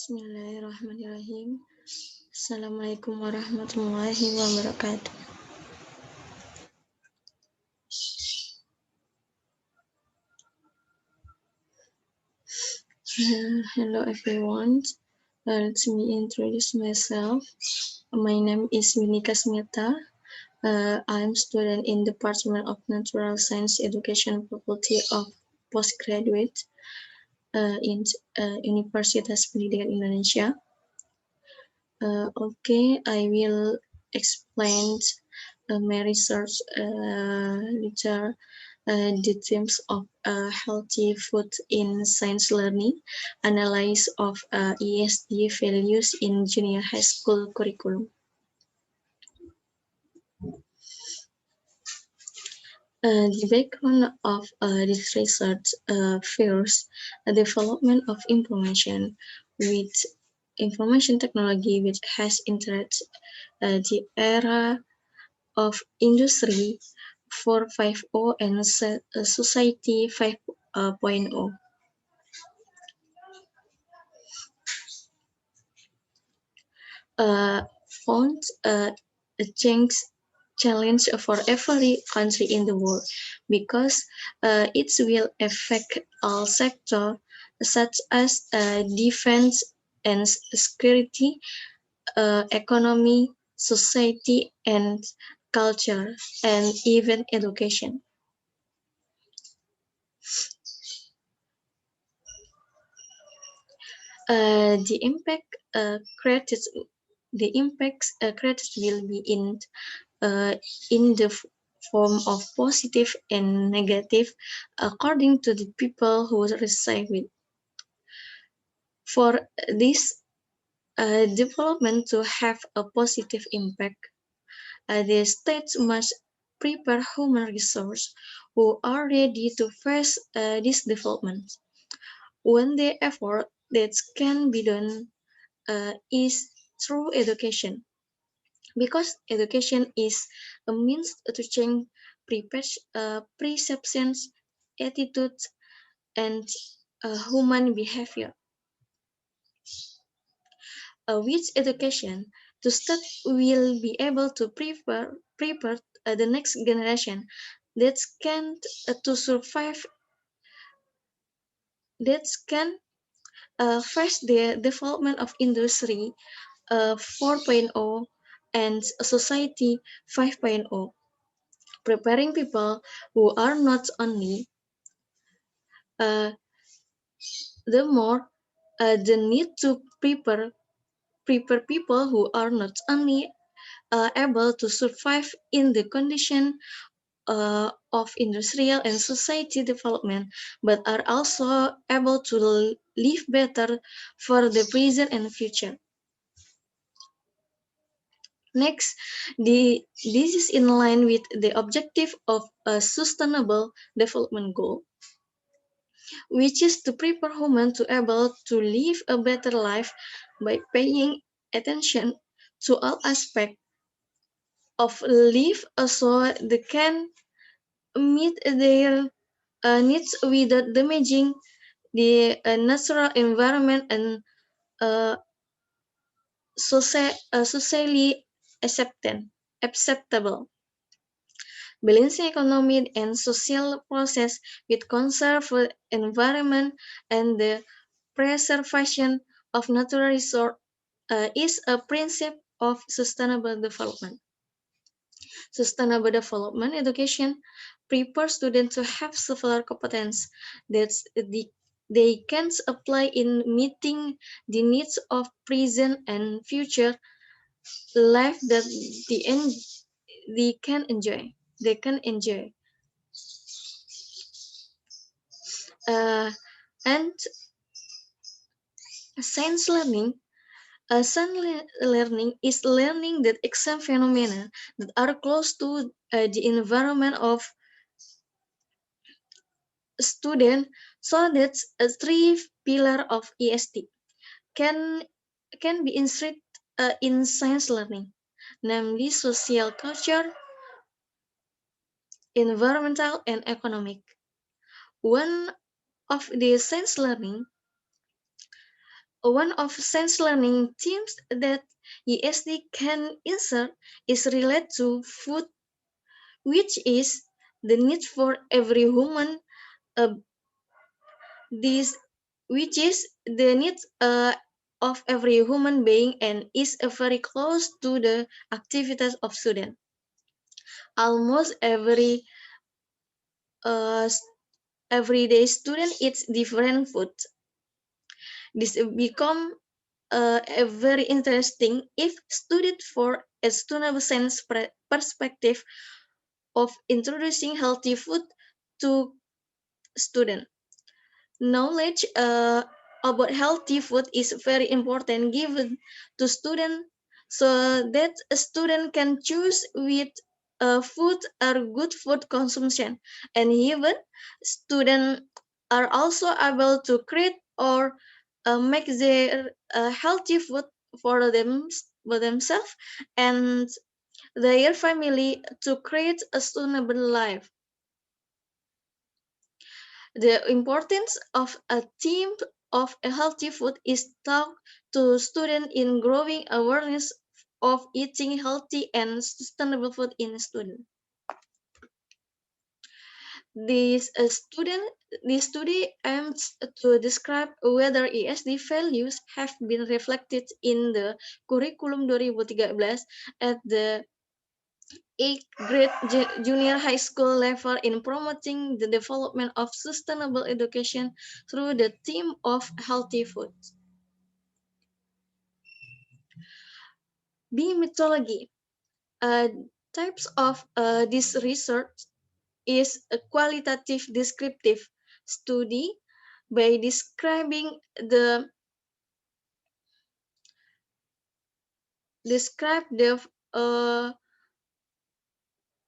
Bismillahirrahmanirrahim. Assalamualaikum warahmatullahi wabarakatuh. Hello everyone. Let me introduce myself. My name is Winika Smita. I'm student in Department of Natural Science Education Faculty of Postgraduate in Universitas Pendidikan Indonesia. Okay, I will explain my research literature, the themes of healthy food in science learning, analysis of ESD values in junior high school curriculum. The background of this research first, the development of information with information technology, which has entered the era of Industry 4.5 and Society 5.0. Found a challenge for every country in the world because it will affect all sectors such as defense and security, economy, society, and culture, and even education. The impact created will be in the form of positive and negative according to the people who receive it. For this development to have a positive impact, the states must prepare human resources who are ready to face this development. One the effort that can be done is through education, because education is a means to change perceptions, attitudes, and human behavior. With education, the state will be able to prepare the next generation that can to survive, that can face the development of industry 4.0 and society 5.0, preparing people who are not only the more the need to prepare people who are not only able to survive in the condition of industrial and society development, but are also able to live better for the present and future. Next, this is in line with the objective of a sustainable development goal, which is to prepare humans to able to live a better life by paying attention to all aspects of life so they can meet their needs without damaging the natural environment and uh, socially acceptable. Balancing economic and social process with conserve environment and the preservation of natural resources is a principle of sustainable development. Sustainable development education prepares students to have several competences that they can apply in meeting the needs of present and future life that they can enjoy. They can enjoy. And science learning. Science learning is learning that exam phenomena that are close to the environment of student, so that a three pillar of ESD can be inserted in science learning, namely social, culture, environmental, and economic. One of the science learning One of science learning themes that ESD can insert is related to food, which is the need for every human uh, this which is the needs of every human being and is very close to the activities of student. Almost uh, everyday student eats different food. This become a very interesting if studied for a student sense perspective of introducing healthy food to student. Knowledge about healthy food is very important given to student so that a student can choose which food are good food consumption, and even students are also able to create or make their healthy food for themselves and their family to create a sustainable life. The importance of a theme of a healthy food is taught to students in growing awareness of eating healthy and sustainable food in students. This this study aims to describe whether ESD values have been reflected in the curriculum 2013 at the 8th grade junior high school level in promoting the development of sustainable education through the theme of healthy food. B methodology. Uh, Types of this research is a qualitative descriptive study by describing the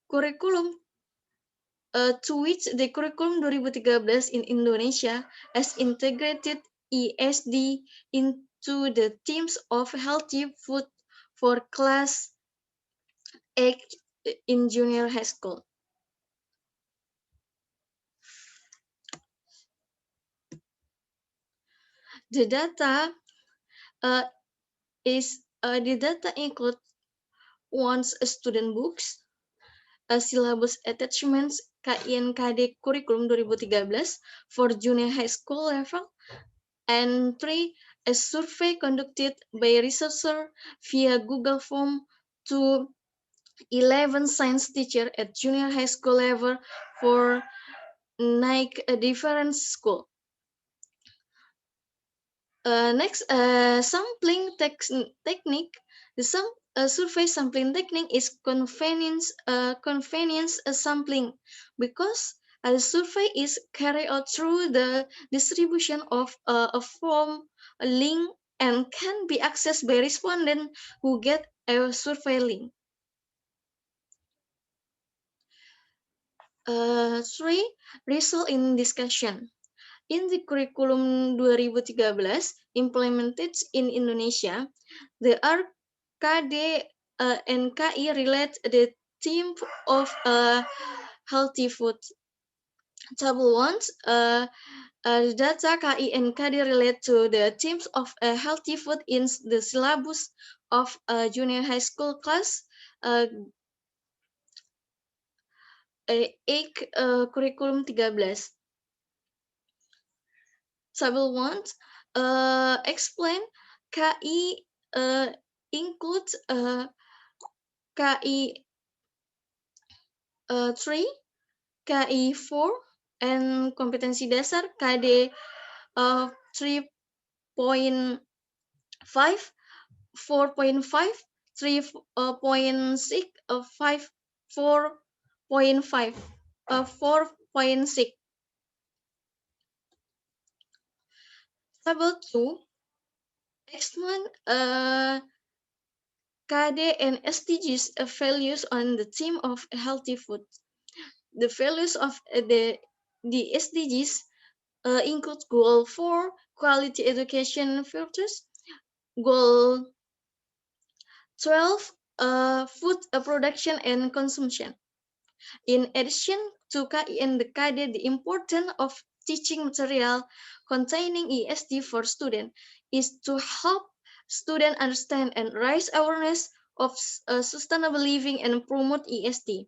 curriculum to which the curriculum 2013 in Indonesia has integrated ESD into the themes of healthy food for class 8 in junior high school. The data uh, the data include one's student books, syllabus attachments KINKD curriculum 2013 for junior high school level, and 3. A survey conducted by researcher via Google Form to 11 science teachers at junior high school level for Nike a different school. Next, sampling technique. The survey sampling technique is convenience sampling because the survey is carried out through the distribution of a form, a link, and can be accessed by respondents who get a survey link. 3. Result in discussion. In the curriculum 2013 implemented in Indonesia, the RKD and KI relate the theme of healthy food. Table 1, data KI and KD relate to the themes of healthy food in the syllabus of junior high school class 8 curriculum 13. Table 1 explain KI includes KI 3, KI 4, and kompetensi dasar KD 3.5, 4.5, 3.6, 5, 4.5, 4.6. Table 2 explain KD and SDGs values on the theme of healthy food. The values of the SDGs include Goal 4, quality education filters, Goal 12, food production and consumption. In addition to KI and the KD, the importance of teaching material containing ESD for students is to help students understand and raise awareness of sustainable living and promote ESD.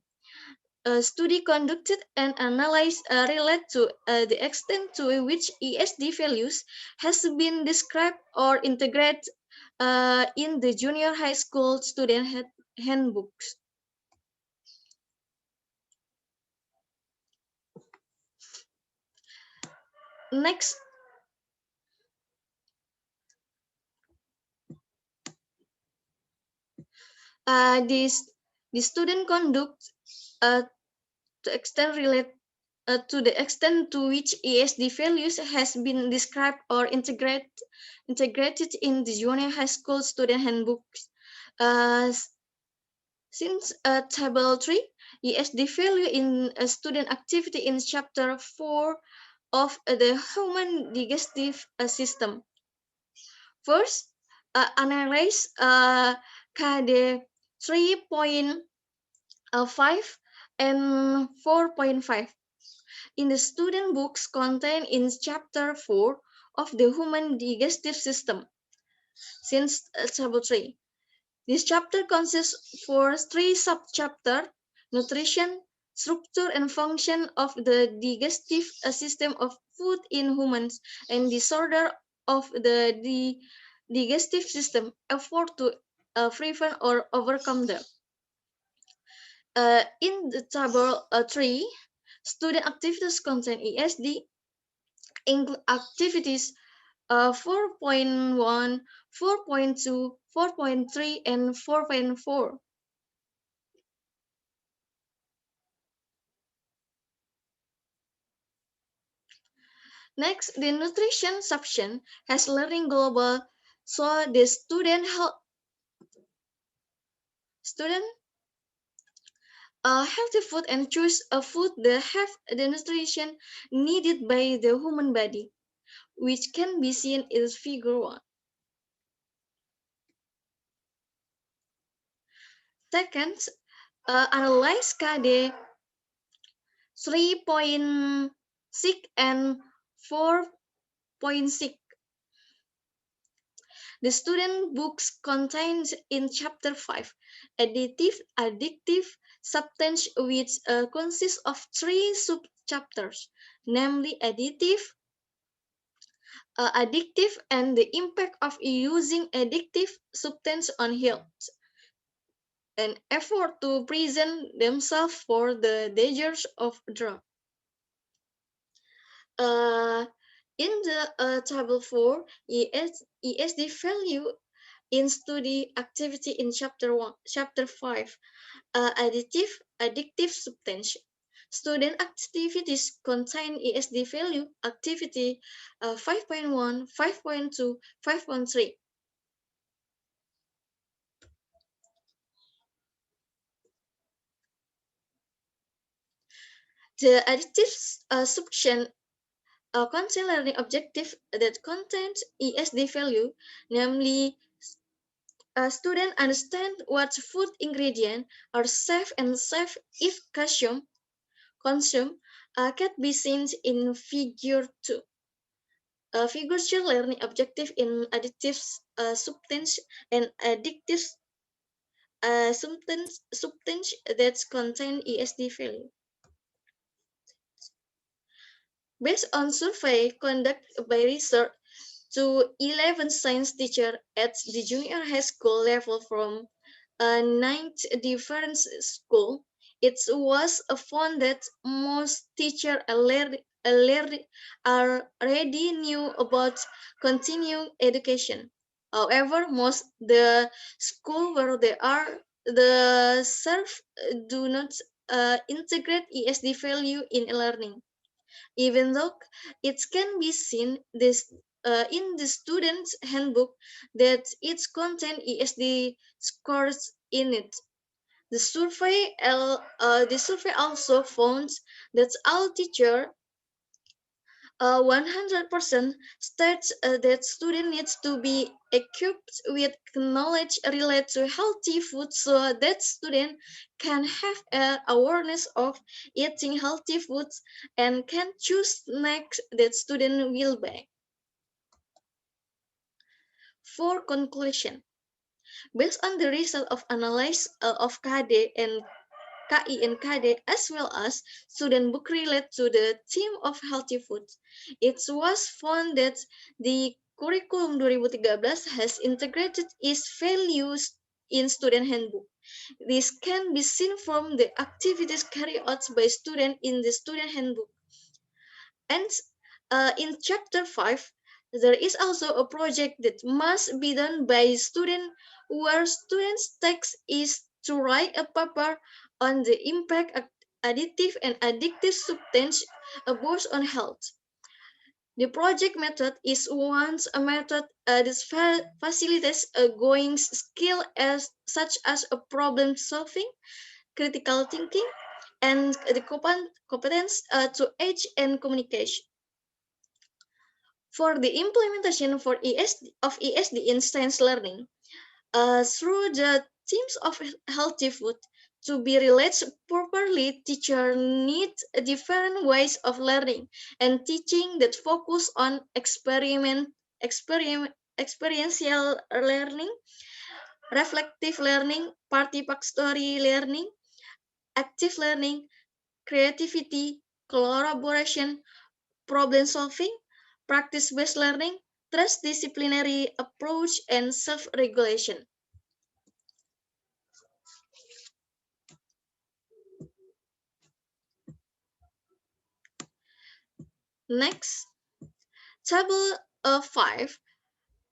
A study conducted and analyzed relate to the extent to which ESD values has been described or integrated in the junior high school student handbooks. Next, this the student conduct uh, to extent relate to the extent to which ESD values has been described or integrated in the junior high school student handbooks. Uh, since Table 3, ESD value in student activity in Chapter 4 of the Human Digestive System. First, analyze KD 3.5 and 4.5 in the student books contained in Chapter 4 of the Human Digestive System. Since Table 3, this chapter consists for three subchapters: nutrition, structure and function of the digestive system of food in humans, and disorder of the digestive system, effort to prevent or overcome them. In the table 3, student activities contain ESD, include activities 4.1, 4.2, 4.3, and 4.4. Next, the nutrition section has learning global, so the student healthy food and choose a food that have the nutrition needed by the human body, which can be seen in Figure 1. Second, analyze KD 3.6 and 4.6. The student books contains in Chapter 5 addictive substance, which consists of three sub-chapters, namely addictive and the impact of using addictive substance on health, an effort to present themselves for the dangers of drug. Uh, in the Table 4, ESD value in study activity in Chapter 5, addictive substance. Student activities contain ESD value activity 5.1, 5.2, 5.3. The addictive subsection contain learning objective that contains ESD value, namely students understand what food ingredients are safe and safe if consumed can be seen in Figure 2. Figure 2 learning objective in addictive substance and addictive substance that contain ESD value. Based on survey conducted by research to 11 science teachers at the junior high school level from 9 different schools, it was found that most teachers already knew about continuing education. However, most the schools where they are the serve do not integrate ESD value in learning, even though it can be seen in the student's handbook that its content ESD scores in it. The survey also found that all teachers 100% states that student needs to be equipped with knowledge related to healthy food so that student can have awareness of eating healthy foods and can choose snacks that student will buy. For conclusion, based on the result of analysis of KD and KI and KD as well as student book related to the theme of healthy food, it was found that the curriculum 2013 has integrated its values in student handbook. This can be seen from the activities carried out by students in the student handbook. And in chapter 5, there is also a project that must be done by students where students' task is to write a paper on the impact of additive and addictive substance abuse on health. The project method is once a method that facilitates a going skill as such as a problem solving, critical thinking, and the competence to age and communication. For the implementation for ESD in science learning, through the themes of healthy food, to be related properly, teachers need different ways of learning and teaching that focus on experiential learning, reflective learning, participatory learning, active learning, creativity, collaboration, problem solving, practice based learning, transdisciplinary approach, and self regulation. Next, table 5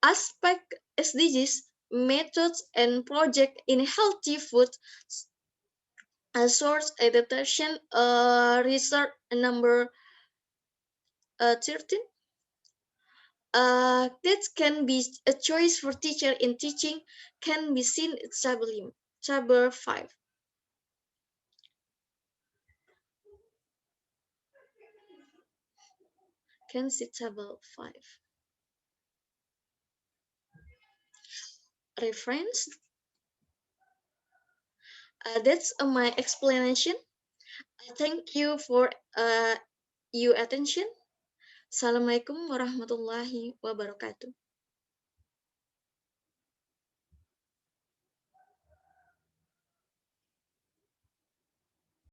aspect SDGs, methods, and project in healthy food source edition research number 13. That can be a choice for teacher in teaching can be seen in table 5. Can see table 5. Reference. That's my explanation. Thank you for your attention. Assalamualaikum warahmatullahi wabarakatuh.